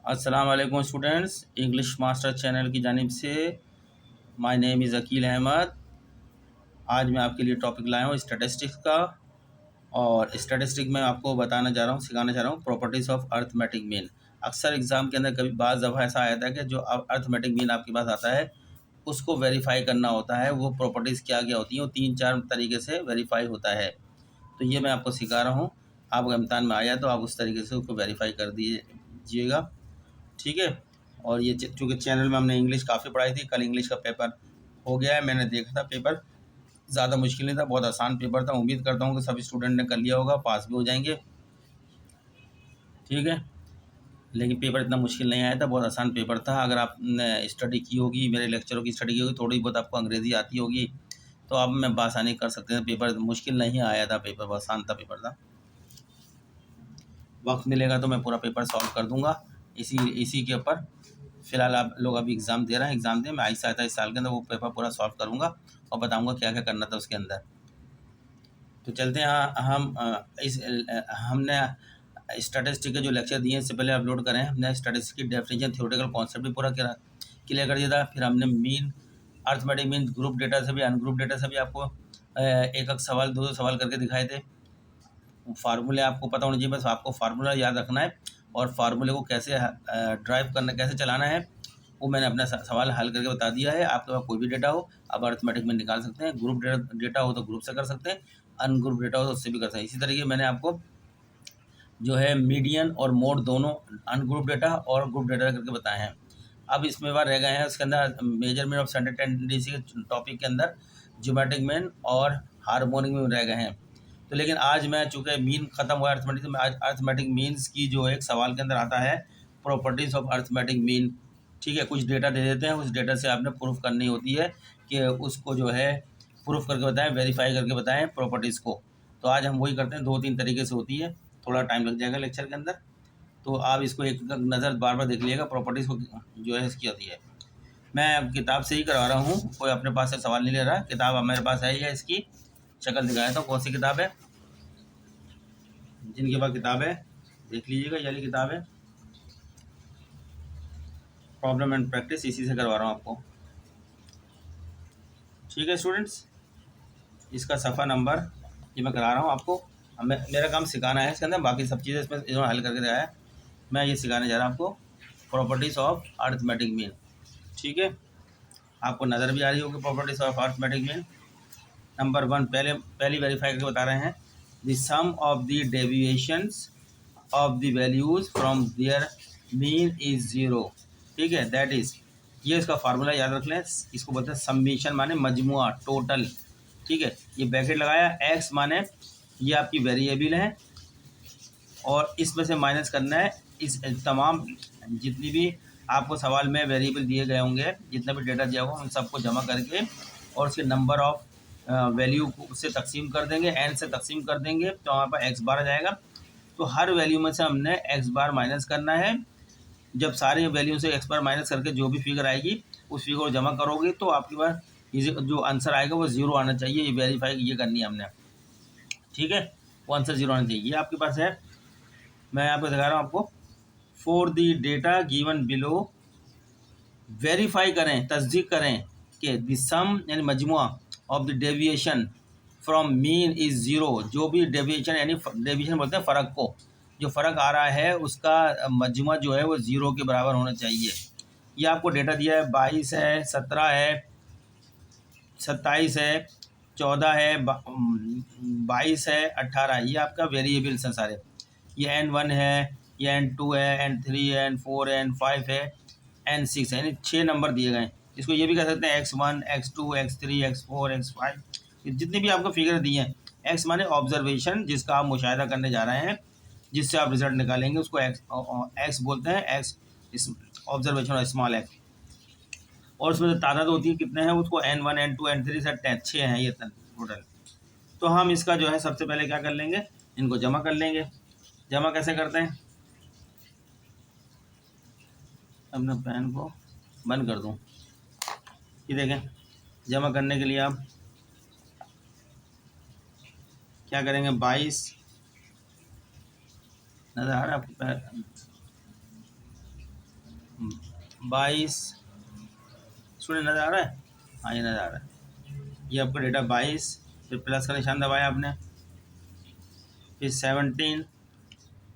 अस्सलाम वालेकुम students, English master channel की जानिब से my name is Aqeel Ahmed. आज मैं आपके लिए टॉपिक लाया हूँ स्टैटिस्टिक्स का। और स्टैटिस्टिक में आपको बताना चाह रहा हूँ, सिखाना चाह रहा हूँ प्रॉपर्टीज़ ऑफ अर्थमेटिक मीन। अक्सर एग्ज़ाम के अंदर कभी बाज़ दफ़ा ऐसा आया था कि जो अर्थमेटिक मीन आपके पास आता है उसको वेरीफाई करना होता है। वो प्रॉपर्टीज़ क्या क्या होती हैं, वो 3-4 तरीके से वेरीफाई होता है। तो ये मैं आपको सिखा रहा हूँ। आपका इम्तहान में आया तो आप उस तरीके से उसको वेरीफाई कर दीजिएगा, ठीक है। और ये चूँकि चैनल में हमने इंग्लिश काफ़ी पढ़ाई थी, कल इंग्लिश का पेपर हो गया है। मैंने देखा था पेपर, ज़्यादा मुश्किल नहीं था, बहुत आसान पेपर था। उम्मीद करता हूँ कि सभी स्टूडेंट ने कर लिया होगा, पास भी हो जाएंगे, ठीक है। लेकिन पेपर इतना मुश्किल नहीं आया था, बहुत आसान पेपर था। अगर आपने स्टडी की होगी, मेरे लेक्चरों की स्टडी की होगी, थोड़ी बहुत आपको अंग्रेज़ी आती होगी, तो आप में बासानी कर सकते हैं। पेपर मुश्किल नहीं आया था, पेपर बहुत आसान था पेपर था। वक्त मिलेगा तो मैं पूरा पेपर सॉल्व कर दूंगा इसी इसी के ऊपर। फ़िलहाल आप लोग अभी एग्ज़ाम दे रहे हैं, एग्ज़ाम दें, मैं आहिस्ता आहिस्ता इस साल के अंदर वो पेपर पूरा सॉल्व करूँगा और बताऊँगा क्या क्या करना था उसके अंदर। तो चलते हैं। हमने स्टैटिस्टिक के जो लेक्चर दिए इससे पहले अपलोड करें। हमने स्टैटिस्टिक की डेफिनेशन, थ्योरेटिकल कॉन्सेप्ट भी पूरा क्लियर कर दिया था। फिर हमने mean, arithmetic mean, group data से भी, अनग्रुप डेटा से भी आपको एक एक सवाल, दो सवाल करके दिखाए थे। फार्मूले आपको पता होना चाहिए, बस आपको फार्मूला याद रखना है और फार्मूले को कैसे ड्राइव करना, कैसे चलाना है, वो मैंने अपना सवाल हल करके बता दिया है। आपके पास कोई भी डेटा हो आप अर्थमेटिक में निकाल सकते हैं। ग्रुप डेटा हो तो ग्रुप से कर सकते हैं, अनग्रुप डेटा हो तो उससे भी कर सकते हैं। इसी तरीके मैंने आपको जो है मीडियन और मोड दोनों अनग्रुप डेटा और ग्रुप डेटा करके बताए हैं। अब इसमें बार रह गए हैं उसके अंदर मेजरमेंट ऑफ सेंट्रल टेंडेंसी के टॉपिक के अंदर ज्योमेट्रिक मीन और हार्मोनिक मीन रह गए हैं। तो लेकिन आज मैं, चूँकि मीन ख़त्म हुआ अर्थमेटिक, में आज अर्थमेटिक मीन्स की जो एक सवाल के अंदर आता है प्रॉपर्टीज़ ऑफ अर्थमेटिक मीन, ठीक है। कुछ डेटा दे देते हैं, उस डेटा से आपने प्रूफ करनी होती है कि उसको जो है प्रूफ करके बताएं, वेरीफाई करके बताएं प्रॉपर्टीज़ को। तो आज हम वही करते हैं, 2-3 तरीके से होती है, थोड़ा टाइम लग जाएगा लेक्चर के अंदर। तो आप इसको एक नज़र बार बार देख लीजिएगा, प्रॉपर्टीज़ को जो है इसकी होती है। मैं किताब से ही करवा रहा हूँ, कोई अपने पास से सवाल नहीं ले रहा। किताब अब मेरे पास है ही है, इसकी शक्ल दिखाया था। कौन सी किताब है? जिनके पास किताब है देख लीजिएगा, ये वाली किताब है, प्रॉब्लम एंड प्रैक्टिस, इसी से करवा रहा हूँ आपको, ठीक है स्टूडेंट्स। इसका सफ़ा नंबर ये मैं करा रहा हूँ आपको। अब मेरा काम सिखाना है इसके अंदर, बाकी सब चीज़ें इसमें इन्होंने हल करके दिया है। मैं ये सिखाने जा रहा हूँ आपको प्रॉपर्टीज़ ऑफ अर्थमेटिक मीन, ठीक है। आपको नज़र भी आ रही होगी properties of arithmetic mean. Number 1, पहली वेरीफाई करके बता रहे हैं, the sum of the deviations of the values from their mean is zero, ठीक है। दैट इज़, ये इसका फार्मूला याद रख लें, इसको बोलते हैं सम्मेशन, माने मजमुआ, टोटल, ठीक है। ये ब्रैकेट लगाया, एक्स माने ये आपकी वेरिएबल है और इसमें से माइनस करना है इस तमाम जितनी भी आपको सवाल में वेरिएबल दिए गए होंगे, जितना भी डेटा दिया होगा उन सबको जमा करके और उसके नंबर ऑफ वैल्यू को उससे तकसीम कर देंगे, एन से तकसीम कर देंगे, तो हमारे पास एक्स बार आ जाएगा। तो हर वैल्यू में से हमने एक्स बार माइनस करना है। जब सारे वैल्यू से एक्स बार माइनस करके जो भी फिगर आएगी उस फिगर को जमा करोगे तो आपके पास जो आंसर आएगा वो ज़ीरो आना चाहिए। ये वेरीफाई ये करनी है हमने, ठीक है। वो आंसर ज़ीरो आना चाहिए, ये आपके पास है। मैं आपको दिखा रहा हूँ आपको। For the data given below, verify करें, तस्दीक करें कि द सम यानी मजमुआ of the deviation from mean is zero. जो भी डेविएशन, यानी डेविएशन बोलते हैं फ़र्क को, जो फ़र्क आ रहा है उसका मजमुआ जो है वो ज़ीरो के बराबर होना चाहिए। ये आपको डेटा दिया है, 22 है, 17 है, 27 है, 14 है, 22 है, 18 है। ये आपका वेरिएबल्स हैं सारे। ये N1 है, ये N2 है, N3 है, N4 है, N5 है, N6 है, यानी 6 नंबर दिए गए हैं। इसको ये भी कह सकते हैं X1, X2, X3, X4, X5, जितनी भी आपको फिगर दी हैं। X माने ऑब्जर्वेशन, जिसका आप मुशाहिदा करने जा रहे हैं, जिससे आप रिजल्ट निकालेंगे, उसको एक्स बोलते हैं। एक्स इस ऑब्जर्वेशन और स्मॉल एक्स। और उसमें जो तादाद होती है कितने हैं, उसको N1, N2, N3 से 10, 6 हैं ये टोटल। तो हम इसका जो है सबसे पहले क्या कर लेंगे, इनको जमा कर लेंगे। जमा कैसे करते हैं, अपने पेन को बंद कर दूं। ये देखें, जमा करने के लिए आप क्या करेंगे, 22 नज़र आ रहा है आपको, 22 स्टूडेंट नज़र आ रहा है? हाँ, ये नज़र आ रहा है। ये आपका डेटा 22, फिर प्लस का निशान दबाया आपने, फिर 17,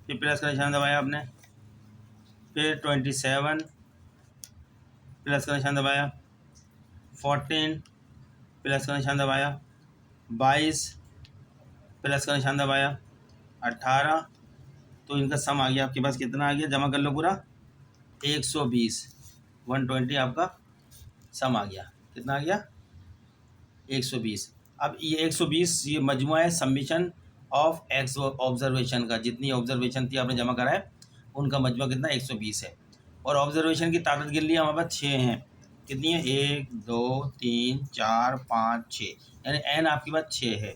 फिर प्लस का निशान दबाया आपने, फिर 27 प्लस का निशान दबाया, 14 प्लस का निशान दबाया, 22 प्लस का निशान दबाया, 18। तो इनका सम आ गया आपके पास, कितना आ गया? जमा कर लो पूरा, 120, 120 आपका सम आ गया। कितना आ गया? 120। अब ये 120 ये मजमुआ है सबमिशन ऑफ एक्स ऑब्जर्वेशन का। जितनी ऑब्जर्वेशन थी आपने जमा करा है उनका मजमुआ कितना? 120 है। और ऑब्जर्वेशन की तादाद गिन लिया हमारे पास 6 हैं। कितनी है? 1 2 3 4 5 6, यानी एन आपके पास 6 है।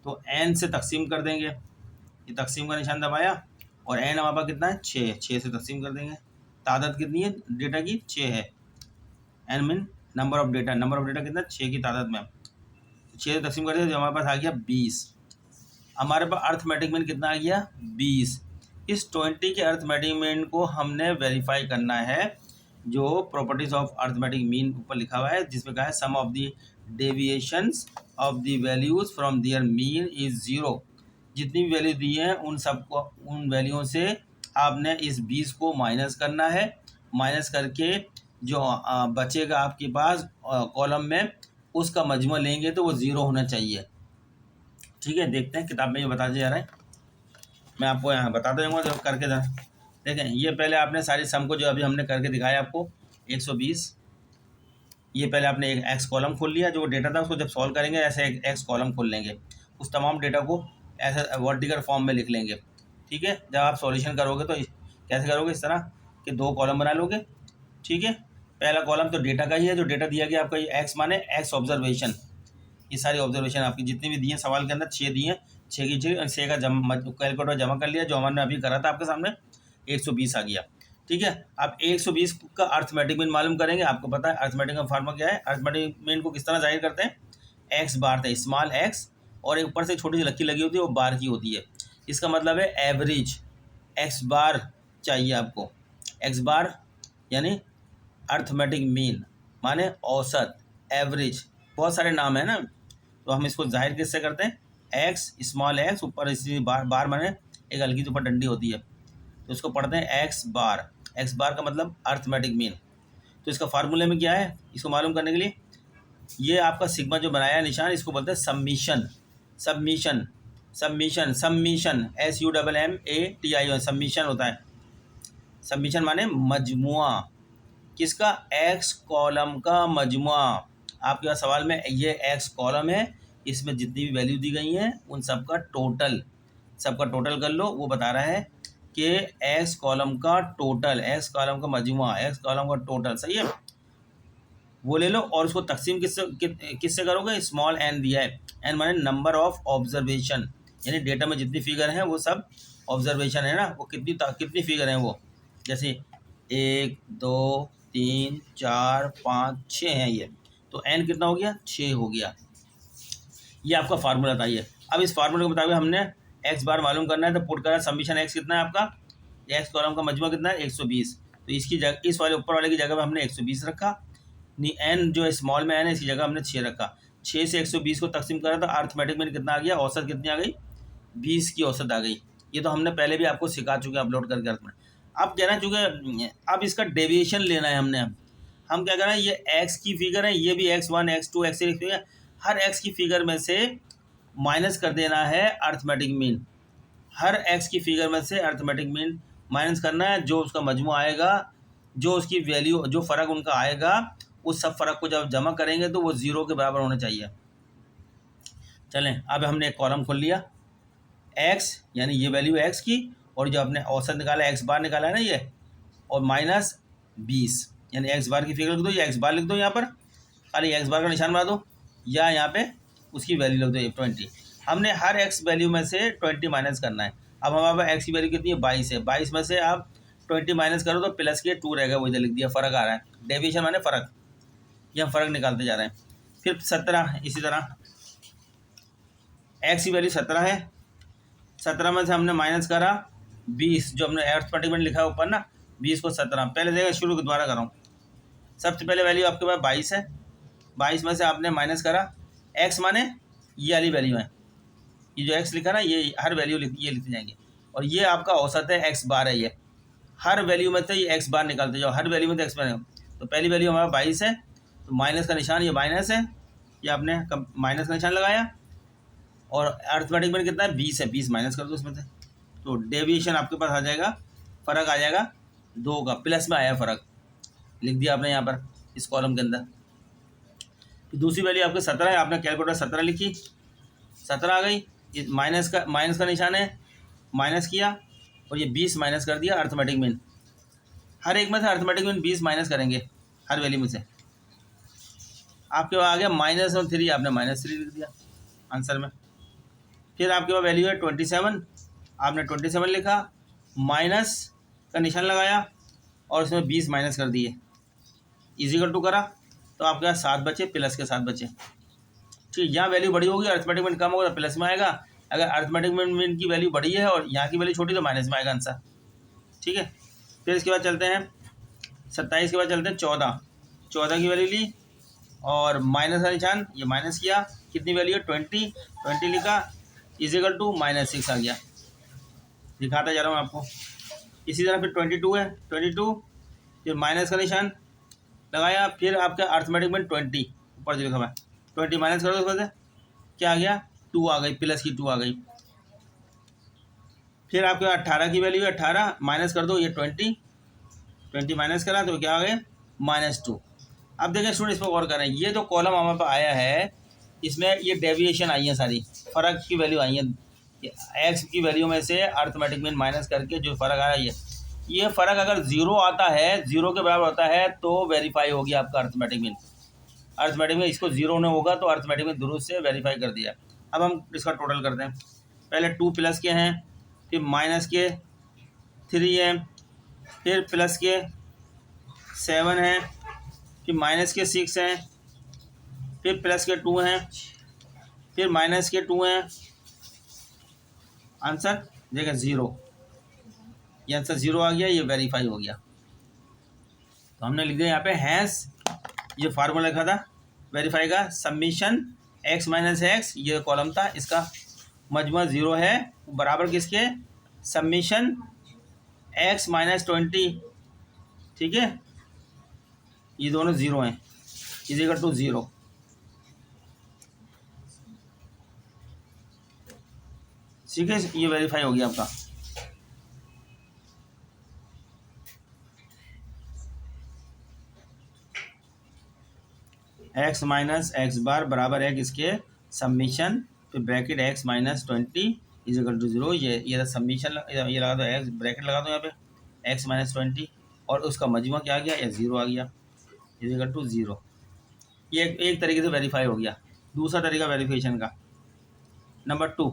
तो एन से तकसीम कर देंगे, ये तकसीम का निशान दबाया, और एन हमारे पास कितना है? 6, 6 से तकसीम कर देंगे। तादाद कितनी है डेटा की? 6 है। N mean number of data, number of data कितना? 6 की तादाद में 6 से तकसीम कर दिया, जो हमारे पास आ गया 20। हमारे पास अर्थमेटिक मीन कितना आ गया? 20। इस 20 के अर्थमेटिक मीन को हमने वेरीफाई करना है। जो प्रॉपर्टीज ऑफ अर्थमेटिक मीन ऊपर लिखा हुआ है, जिसमें कहा है sum of the deviations of the values from their mean is 0। जितनी भी वैल्यू दी हैं उन सबको, उन वैल्यूओं से आपने इस 20 को माइनस करना है। माइनस करके जो बचेगा आपके पास कॉलम में, उसका मजमू लेंगे तो वो 0 होना चाहिए। ठीक है, देखते हैं किताब में ये बता दिया जा रहा है, मैं आपको यहाँ बताता जाऊँगा जब करके देखें। ये पहले आपने सारी सम को जो अभी हमने करके दिखाया आपको 120, ये पहले आपने एक एक्स कॉलम खोल लिया, जो डेटा था उसको जब सॉल्व करेंगे ऐसे एक एक्स कॉलम खोल लेंगे, उस तमाम डेटा को ऐसे वर्टिकल फॉर्म में लिख लेंगे। ठीक है, जब आप सॉल्यूशन करोगे तो कैसे करोगे? इस तरह कि 2 कॉलम बना लोगे। ठीक है, पहला कॉलम तो डेटा का ही है, जो डेटा दिया गया आपका, ये एक्स माने एक्स ऑब्जर्वेशन। ये सारी ऑब्जर्वेशन आपकी जितनी भी दी हैं सवाल के अंदर 6 दी हैं, 6 की 6 का कैलकुलेटर जमा कर लिया, जो हमने अभी करा था आपके सामने 120 आ गया। ठीक है, अब 120 का अर्थमेटिक मीन मालूम करेंगे। आपको पता है अर्थमेटिक का फार्मूला क्या है? अर्थमेटिक मीन को किस तरह जाहिर करते हैं? एक्स बार था, स्मॉल एक्स, और एक ऊपर से छोटी सी लकी लगी होती है, वो बार की होती है। इसका मतलब है एवरेज एक्स बार चाहिए आपको। एक्स बार यानी अर्थमेटिक मीन माने औसत, एवरेज, बहुत सारे नाम है ना, तो हम इसको जाहिर किससे करते हैं? एक्स स्मॉल एक्स, ऊपर इसी बार, बार माने एक हल्की सी ऊपर डंडी होती है, तो इसको पढ़ते हैं एक्स बार। एक्स बार का मतलब अर्थमेटिक मीन। तो इसका फार्मूले में क्या है इसको मालूम करने के लिए, ये आपका सिग्मा जो बनाया है निशान, इसको बोलते हैं submission. Submission, submission, submission, SUMMATION, submission होता है। सबमिशन माने मजमुआ, किसका? एक्स कॉलम का मजमुआ। आपके पास सवाल में ये एक्स कॉलम है, इसमें जितनी भी वैल्यू दी गई हैं उन सबका टोटल, सबका टोटल कर लो। वो बता रहा है कि एक्स कॉलम का टोटल, एक्स कॉलम का मजमुआ, एक्स कॉलम का टोटल, सही है। वो ले लो और उसको तकसीम किससे करोगे? स्मॉल एन दिया है, एन माने नंबर ऑफ ऑब्जर्वेशन, यानी डेटा में जितनी फिगर हैं वो सब ऑब्जर्वेशन है ना, वो कितनी फिगर हैं वो, जैसे 1 2 3 4 5 6 हैं ये, तो एन कितना हो गया? 6 हो गया। ये आपका फार्मूला था ये। अब इस फार्मूले के मुताबिक हमने एक्स बार मालूम करना है, तो पुट करा सबमिशन एक्स कितना है आपका, एक्स कॉलम का मजमुआ कितना है? 120। तो इसकी जगह, इस वाले ऊपर वाले की जगह पर हमने 120 रखा, नहीं एन जो है स्मॉल में एन है, इसकी जगह हमने 6 रखा। 6 से 120 को तकसीम करा तो अर्थमेटिक में कितना आ गया? औसत कितनी आ गई? 20 की औसत आ गई। ये तो हमने पहले भी आपको सिखा चुके हैं अपलोड करके अर्थ में। अब कहना चुके अब इसका डेविएशन लेना है हमने। हम क्या करें, ये एक्स की फिगर है, ये भी x1 x2 x3 फिगर, हर एक्स की फिगर में से माइनस कर देना है अर्थमेटिक मीन। हर एक्स की फिगर में से अर्थमेटिक मीन माइनस करना है, जो उसका मजमू आएगा, जो उसकी वैल्यू, जो फ़र्क उनका आएगा, उस सब फ़र्क को जब जमा करेंगे तो वो 0 के बराबर होना चाहिए। चलें, अब हमने एक कॉलम खोल लिया, एक्स यानी ये वैल्यू एक्स की, और जो आपने औसत निकाला एक्स बार निकाला है ना ये, और माइनस 20, यानी एक्स बार की फिगर लिख दो, या एक्स बार लिख दो, यहाँ पर खाली एक्स बार का निशान बना दो, या यहाँ पे उसकी वैल्यू लिख दो 20। हमने हर एक्स वैल्यू में से 20 माइनस करना है। अब हमारे पास एक्स की वैल्यू कितनी है? 22 है। 22 में से आप 20 माइनस करो तो प्लस के 2 रहेगा, वो इधर लिख दिया, फ़र्क आ रहा है, डेविएशन माने फ़र्क, ये हम फ़र्क निकालते जा रहे हैं। फिर 17, इसी तरह एक्स की वैल्यू 17 है, 17 में से हमने माइनस करा 20, जो हमने अर्थमेटिक में लिखा है ऊपर ना, 20 को 17, पहले जगह शुरू दोबारा कर रहा हूँ। सबसे पहले वैल्यू आपके पास 22 है, 22 में से आपने माइनस करा, x माने ये वाली वैल्यू है, ये जो x लिखा ना ये हर वैल्यू ये लिखते जाएंगे, और ये आपका औसत है x बार है, ये हर वैल्यू में से ये x बार निकालते जाओ, हर वैल्यू में तो x बार। तो पहली वैल्यू हमारा 22 है, तो माइनस का निशान ये माइनस है, ये आपने माइनस का निशान लगाया, और अर्थमेटिक में कितना है 20 है, 20 माइनस कर दो इसमें से, तो डेविएशन आपके पास आ जाएगा, फ़र्क आ जाएगा 2 का, प्लस में आया फ़र्क, लिख दिया आपने यहाँ पर इस कॉलम के अंदर। तो दूसरी वैल्यू आपके 17 है, आपने कैलकुलेटर 17 लिखी, 17 आ गई, माइनस का निशान है, माइनस किया, और ये 20 माइनस कर दिया अर्थमेटिक मीन, हर एक में से अर्थमेटिक मीन 20 माइनस करेंगे हर वैल्यू में से। आपके पास आ गया -3, आपने -3 लिख दिया आंसर में। फिर आपके पास वैल्यू है 27, आपने 27 लिखा, माइनस का निशान लगाया, और उसमें 20 माइनस कर दिए, इजिकल टू करा, तो आपके पास 7 बचे, प्लस के 7 बचे। ठीक, यहाँ वैल्यू बड़ी होगी, अर्थमेटिक मीन कम होगा तो प्लस में आएगा, अगर अर्थमेटिक मीन की वैल्यू बड़ी है और यहाँ की वैल्यू छोटी तो माइनस में आएगा आंसर। ठीक है, फिर इसके बाद चलते हैं 27 के बाद चलते हैं 14 की वैल्यू ली, और माइनस का निशान ये माइनस किया, कितनी वैल्यू है 20 लिखा, इजिकल टू -6 आ गया, दिखाता जा रहा हूँ आपको। इसी तरह फिर 22 है, 22 फिर माइनस का निशान लगाया, फिर आपका अर्थमेटिक में 20 ऊपर जो लिखा हुआ है 20 माइनस कर दो, उसमें से क्या आ गया 2 आ गई, प्लस की 2 आ गई। फिर आपके 18 की वैल्यू है, 18 माइनस कर दो, ये 20 माइनस करा तो क्या आ गया -2। अब देखें स्टूडेंट, इस पर गौर करें, ये जो कॉलम हमारे पास आया है इसमें ये डेविएशन आई है सारी, फ़र्क की वैल्यू आई है, एक्स की वैल्यू में से अर्थमेटिक मीन माइनस करके जो फ़र्क आया ये फ़र्क अगर 0 आता है, 0 के बराबर होता है तो वेरीफाई होगी आपका अर्थमेटिक मीन। अर्थमेटिक में इसको 0 नहीं होगा तो अर्थमेटिक में दुरुस्त से वेरीफाई कर दिया। अब हम इसका टोटल करते हैं, पहले 2 प्लस के हैं, फिर माइनस के 3 हैं, फिर प्लस के 7 हैं, फिर माइनस के 6 हैं, फिर प्लस के 2 हैं, फिर माइनस के 2 हैं, आंसर देखिए 0, ये आंसर 0 आ गया, ये वेरीफाई हो गया। तो हमने लिख दिया यहाँ पे हैश, ये फार्मूला लिखा था वेरीफाई का, सबमिशन x माइनस एक्स, ये कॉलम था, इसका मजमूआ 0 है, बराबर किसके सबमिशन x माइनस 20, ठीक है, ये दोनों 0 हैं, इजिकल टू 0। ठीक है, ये वेरीफाई हो गया आपका। x माइनस एक्स बार बराबर है किसके सबमिशन, फिर bracket x minus 20 is equal to 0, ये सबमिशन, ये लगा दो x, ब्रैकेट लगा दो यहाँ पे x माइनस 20, और उसका मजमूआ क्या आ गया, या 0 आ गया, इजिकल टू 0। ये एक तरीके से वेरीफाई हो गया। दूसरा तरीका वेरिफिकेशन का, number 2,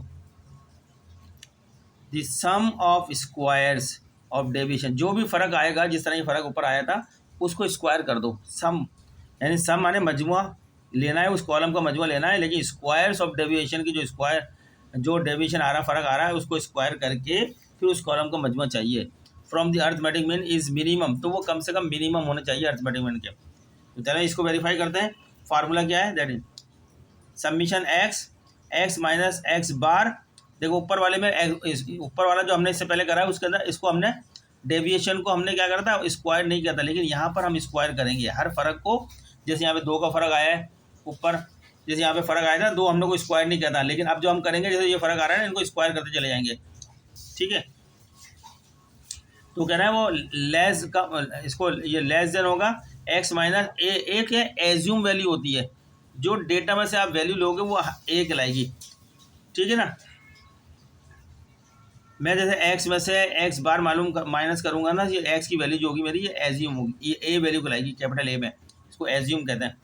the sum of squares of deviation, जो भी फ़र्क आएगा, जिस तरह ये फ़र्क ऊपर आया था उसको स्क्वायर कर दो, सम यानी सम माने मजमुआ लेना है, उस कॉलम का मजमुआ लेना है, लेकिन स्क्वायर्स ऑफ डेविएशन की जो डेविएशन आ रहा, फ़र्क आ रहा है, उसको स्क्वायर करके फिर उस कॉलम का मजमुआ चाहिए। From the arithmetic mean is minimum, तो वो कम से कम मिनिमम होने चाहिए अर्थमेटिक मीन के। तो चलो इसको वेरीफाई करते हैं, फार्मूला क्या है, that is summation X minus X bar. देखो ऊपर वाले में ऊपर वाला जो हमने इससे पहले करा है उसके अंदर इसको हमने डेविएशन को हमने क्या करा था, स्क्वायर नहीं किया था, लेकिन यहाँ पर हम स्क्वायर करेंगे हर फ़र्क को। जैसे यहाँ पे 2 का फ़र्क आया है ऊपर, जैसे यहाँ पे फ़र्क आया था 2, हम लोग को स्क्वायर नहीं किया था, लेकिन अब जो हम करेंगे जैसे ये फ़र्क आ रहा है ना, इनको स्क्वायर करते चले जाएंगे। ठीक है, तो कह रहा है वो लेस का, इसको ये लेस देन होगा एक्स माइनस एक है एज्यूम वैल्यू होती है, जो डेटा में से आप वैल्यू लोगे वो 1 लाएगी। ठीक है ना, मैं जैसे एक्स में से एक्स बार माइनस करूँगा ना, ये एक्स की वैल्यू जो होगी मेरी ये एज्यूम होगी, ये ए वैल्यू को लाएगी, कैपिटल ए में, इसको एज्यूम कहते हैं।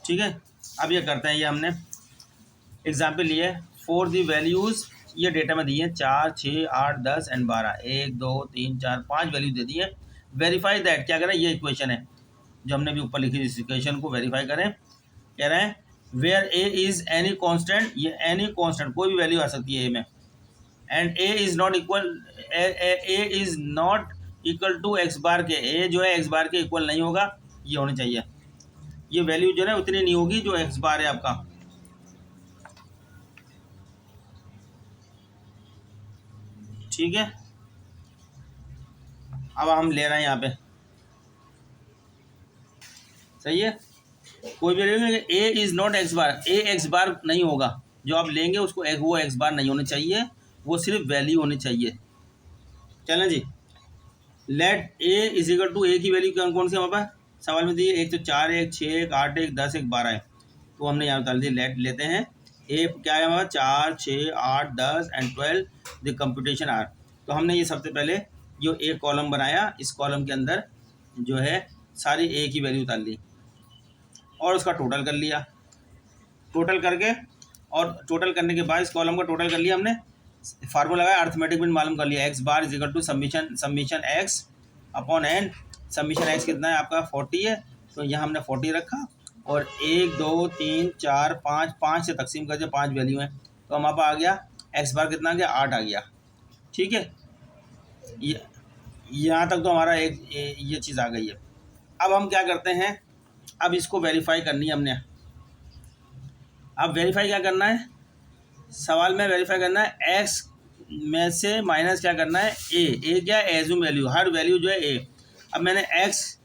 ठीक है, अब ये करते हैं, ये हमने एग्जाम्पल लिए फॉर दी वैल्यूज़, ये डेटा में दिए 4, 6, 8, 10 एंड 12, 1, 2, 3, 4, 5 वैल्यू दे दी है। वेरीफाई दैट, क्या करें, ये इक्वेशन है जो हमने भी ऊपर लिखी, इस इक्वेशन को वेरीफाई करें। कह रहे हैं where A is any constant, ये एनी कॉन्स्टेंट कोई भी वैल्यू आ सकती है ए में, and A is not equal, A is not equal to X bar के, ए जो है एक्स बार के इक्वल नहीं होगा, ये होनी चाहिए। ये वैल्यू जो है उतनी नहीं होगी जो एक्स बार है आपका। ठीक है, अब हम ले रहे हैं यहाँ पे, सही है। कोई भी लेंगे A is not X bar, A X bar नहीं होगा, जो आप लेंगे उसको वो एक्स बार नहीं होनी चाहिए, वो सिर्फ वैल्यू होनी चाहिए। चलें जी, let A is equal to, A की वैल्यू कौन कौन सी हमारे पास सवाल में दी है, एक तो 4 1 6 1 8 1 10 1 12 है, तो हमने यहाँ डाल दी। लेट लेते हैं ए क्या है हमारा 4 6 8 10 एंड 12 द कंप्यूटेशन आर। तो हमने ये सबसे पहले जो एक कॉलम बनाया, इस कॉलम के अंदर जो है सारी ए की वैल्यू डाल ली और उसका टोटल कर लिया। टोटल करके और टोटल करने के बाद इस कॉलम का टोटल कर लिया हमने, फार्मूला लगाया, अर्थमेटिक मीन मालूम कर लिया, X bar is equal to summation X upon N. Summation X कितना है आपका 40 है, तो यहाँ हमने 40 रखा और 1 2 3 4 5 5 से तकसीम कर दिया, 5 वैल्यू हैं, तो हमारे पास आ गया एक्स बार कितना आ गया 8 आ गया। ठीक है, ये यहाँ तक तो हमारा ये चीज़ आ गई है। अब हम क्या करते हैं, अब इसको वेरीफाई करनी है हमने। अब वेरीफाई क्या करना है, सवाल में वेरीफाई करना है एक्स में से माइनस क्या करना है ए क्या है एज्यूम वैल्यू, हर वैल्यू जो है ए। अब मैंने एक्स,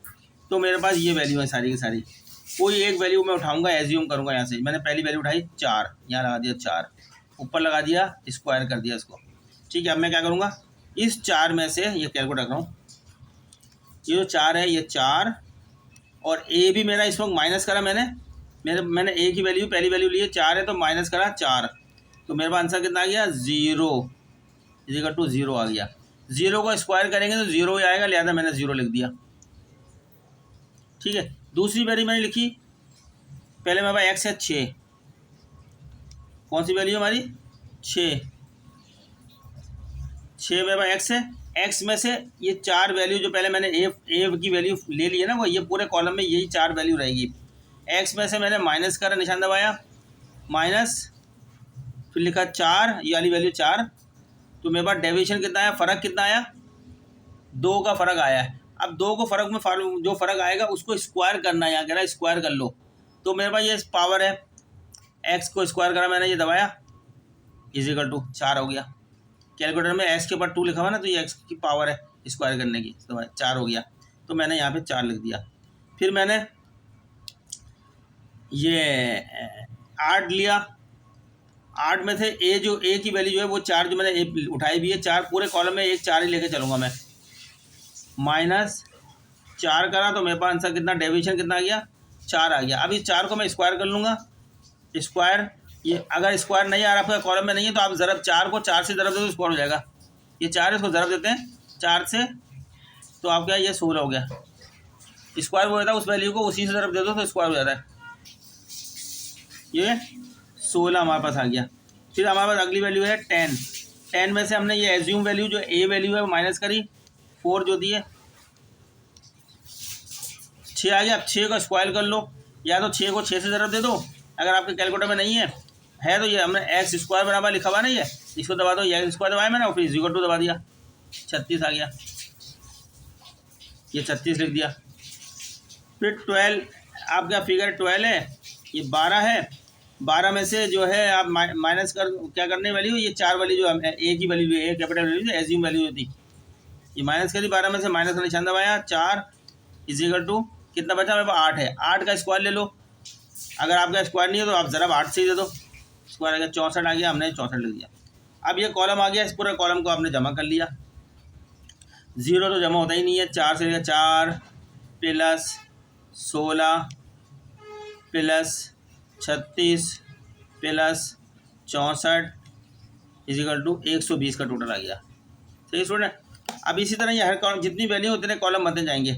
तो मेरे पास ये वैल्यू है सारी की सारी, कोई एक वैल्यू मैं उठाऊंगा, एज्यूम करूंगा। यहाँ से मैंने पहली वैल्यू उठाई 4, यहाँ लगा दिया 4, ऊपर लगा दिया, स्क्वायर कर दिया इसको। ठीक है, अब मैं क्या करूँगा, इस 4 में से ये कैलकुलेट रख रहा हूँ, ये जो 4 है ये 4 और ए भी मेरा इस वक्त माइनस करा मैंने ए की वैल्यू पहली वैल्यू ली है 4 है, तो माइनस करा 4, तो मेरे पास आंसर कितना आ गया 0 इज इक्वल टू 0 आ गया। 0 को स्क्वायर करेंगे तो 0 ही आएगा, लिहाजा मैंने 0 लिख दिया। ठीक है, दूसरी वैल्यू मैंने लिखी, पहले मेरे पास एक्स है 6, कौन सी वैल्यू हमारी 6 मेरे पास एक्स है, एक्स में से ये 4 वैल्यू जो पहले मैंने ए की वैल्यू ले ली है ना, वो ये पूरे कॉलम में यही 4 वैल्यू रहेगी। एक्स में से मैंने माइनस करा, निशान दबाया माइनस, फिर लिखा 4, ये वाली वैल्यू 4, तो मेरे पास डेविएशन कितना आया, फ़र्क कितना आया 2 का फ़र्क आया है। अब 2 को फ़र्क में जो फ़र्क आएगा उसको स्क्वायर करना है, यहाँ कह रहा है स्क्वायर कर लो, तो मेरे पास ये पावर है, एक्स को स्क्वायर करा मैंने, ये दबाया इज इक्वल टू 4 हो गया। कैलकुलेटर में एक्स के ऊपर 2 लिखा हुआ ना, तो ये एक्स की पावर है स्क्वायर करने की, तो 4 हो गया, तो मैंने यहाँ पे 4 लिख दिया। फिर मैंने ये 8 लिया, 8 में से ए जो ए की वैल्यू जो है वो 4 जो मैंने ए उठाई भी है, 4 पूरे कॉलम में 4 ही लेके चलूँगा मैं, माइनस 4 करा, तो मेरे पास आंसर कितना, डेविएशन कितना आ गया 4 आ गया। अब इस 4 को मैं स्क्वायर कर लूँगा, स्क्वायर, ये अगर स्क्वायर नहीं आ रहा आपका कॉलम में नहीं है तो आप ज़रब 4 को 4 से ज़रब दे तो स्क्वायर हो जाएगा। ये 4 है, इसको ज़रब देते हैं 4 से, तो आपका ये 16 हो गया। स्क्वायर हो जाता है उस वैल्यू को, उसी से ज़रब दे दो तो स्क्वायर हो जाता है। ये 16 हमारे पास आ गया। फिर हमारे पास अगली वैल्यू है 10 में से हमने ये एज्यूम वैल्यू जो ए वैल्यू है वो माइनस करी, 4 जो दी है 6 आ गया। अब 6 को स्क्वायर कर लो, या तो 6 को 6 से ज़रब दे दो, अगर आपके कैलकुलेटर में नहीं है तो ये हमने एक्स स्क्वायर बराबर लिखा हुआ नहीं है, इसको दबा दो, ये एक्स स्क्वायर दबाया मैंने और फिर इक्वल टू दबा दिया, 36 आ गया, ये 36 लिख दिया। फिर 12 आपका फिगर 12 है, ये 12 है, 12 में से जो है आप माइनस कर क्या करने वैल्यू, ये 4 वाली जो ए की वैल्यू ए कैपिटल वैल्यू एज्यूम वैल्यू होती, ये माइनस करी, 12 में से माइनस का निशान दबाया, 4 इज इक्वल टू कितना बचा मेरे पास 8 है, 8 का स्क्वायर ले लो, अगर आपका स्क्वायर नहीं है तो आप ज़रा 8 से ही दे दो, स्क्वायर आ गया 64 आ गया, हमने 64 लिख दिया। अब ये कॉलम आ गया, इस पूरे कॉलम को आपने जमा कर लिया, 0 तो जमा होता ही नहीं है, 4 से 4 plus 16 plus 36 plus 64 is equal to 120 का टोटल आ गया। सही स्टूडेंट। अब इसी तरह ये हर कॉलम जितनी वैल्यू उतने कॉलम बनते जाएंगे,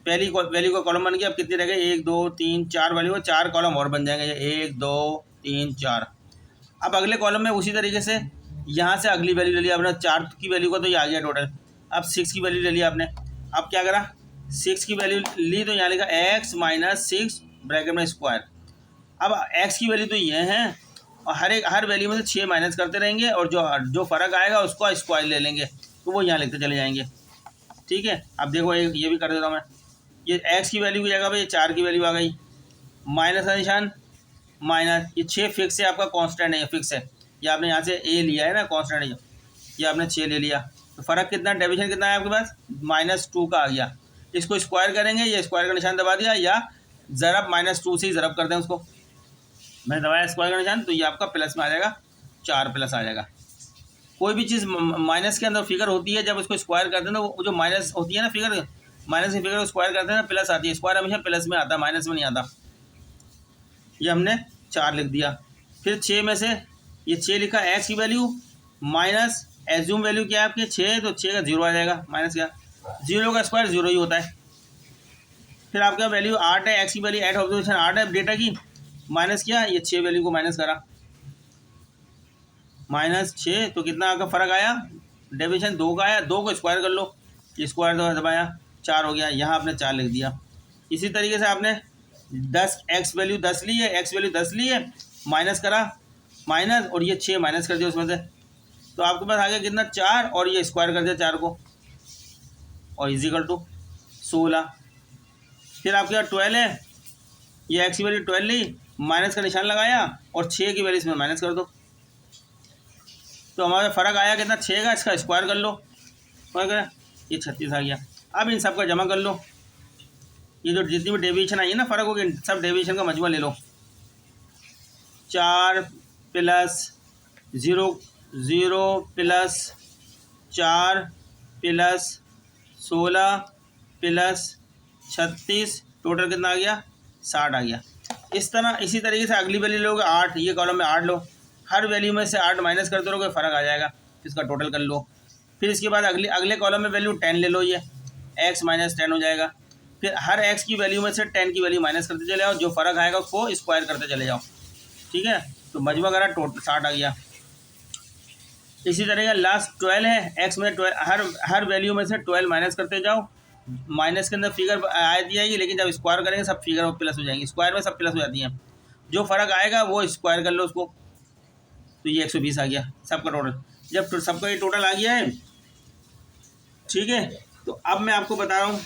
पहली वैल्यू का कॉलम बन गया, अब कितनी रह गई 1 2 3 4 वैल्यू, 4 कॉलम और बन जाएंगे, 1 2 3 4। अब अगले कॉलम में उसी तरीके से यहाँ से अगली वैल्यू ले लिया आपने, 4 की वैल्यू का तो ये आ गया टोटल। अब 6 की वैल्यू ले लिया आपने, अब क्या करा 6 की वैल्यू ली, तो यहाँ लिखा x माइनस 6 ब्रैकेट में स्क्वायर। अब x की वैल्यू तो ये है, और हर वैल्यू में से 6 माइनस करते रहेंगे और जो फ़र्क आएगा उसको स्क्वायर ले लेंगे, तो वो यहाँ लिखते चले जाएंगे। ठीक है। अब देखो ये भी कर देता हूँ मैं, ये x की वैल्यू की जगह पे ये 4 की वैल्यू आ गई, माइनस का निशान, माइनस, ये 6 फिक्स है आपका, कांस्टेंट है, ये फिक्स है, ये आपने यहाँ से a लिया है ना, कांस्टेंट है ये आपने 6 ले लिया। तो फ़र्क कितना, डेविएशन कितना है आपके पास, -2 का आ गया। इसको स्क्वायर करेंगे, ये स्क्वायर का निशान दबा दिया, या ज़रब -2 से ही ज़रब करते हैं उसको, मैंने दबाया स्क्वायर का निशान, तो ये आपका प्लस में आ जाएगा, 4 प्लस आ जाएगा। कोई भी चीज़ माइनस के अंदर फिगर होती है, जब उसको स्क्वायर करते हैं तो वो जो माइनस होती है ना फिगर, माइनस की फिगर को स्क्वायर करते हैं ना प्लस आती है, स्क्वायर हमेशा प्लस में आता है, माइनस में नहीं आता। ये हमने 4 लिख दिया। फिर 6 में से ये 6 लिखा, x की वैल्यू माइनस एज्यूम वैल्यू क्या है आपकी 6, तो 6 का 0 आ जाएगा, माइनस क्या, 0 का स्क्वायर 0 ही होता है। फिर आपका वैल्यू 8 है, x की वैल्यू 8 ऑब्जर्वेशन 8 है डेटा की, माइनस किया, ये 6 वैल्यू को माइनस करा, -6, तो कितना आपका फ़र्क आया, डेविएशन 2 का आया, 2 को स्क्वायर कर लो, ये स्क्वायर दबाया, 4 हो गया, यहाँ आपने 4 लिख दिया। इसी तरीके से आपने 10 x वैल्यू 10 ली है, x वैल्यू 10 ली है, माइनस करा, माइनस, और ये 6 माइनस कर दिया उसमें से, तो आपके पास आ गया कितना, 4, और ये स्क्वायर कर दिया 4 को, और इजिकल टू 16। फिर आपके पास 12 है, ये x की वैल्यू 12 ली, माइनस का निशान लगाया, और 6 की वैल्यू इसमें माइनस कर दो, तो हमारा फ़र्क आया कितना, 6 का, इसका स्क्वायर कर लो, स्क्वायर करें, ये 36 आ गया। अब इन सब का जमा कर लो, ये जो जितनी भी डेविएशन आई है ना फ़र्क होगी, सब डेविएशन का मजमूआ ले लो, 4 plus 0 0 plus 4 plus 16 plus 36, total कितना आ गया, 60 आ गया। इस तरह इसी तरीके से अगली वैल्यू लोगे 8, ये कॉलम में 8 लो, हर वैल्यू में से 8 माइनस करते रहोगे, फ़र्क आ जाएगा, इसका टोटल कर लो। फिर इसके बाद अगले कॉलम में वैल्यू 10 ले लो, ये x माइनस 10 हो जाएगा। फिर हर x की वैल्यू में से 10 की वैल्यू माइनस करते चले जाओ, जो फ़र्क आएगा उसको स्क्वायर करते चले जाओ, ठीक है। तो मजमूआ करा, टोटल 60 आ गया। इसी तरह का लास्ट 12 है, x में 12, हर वैल्यू में से 12 माइनस करते जाओ, माइनस के अंदर फिगर आ जाएगी, लेकिन जब स्क्वायर करेंगे सब फिगर प्लस हो जाएंगी, स्क्वायर में सब प्लस हो जाती हैं, जो फ़र्क आएगा वो स्क्वायर कर लो उसको, तो ये 120 आ गया सबका टोटल। जब सबका ये टोटल आ गया है, ठीक है, तो अब मैं आपको बता रहा हूँ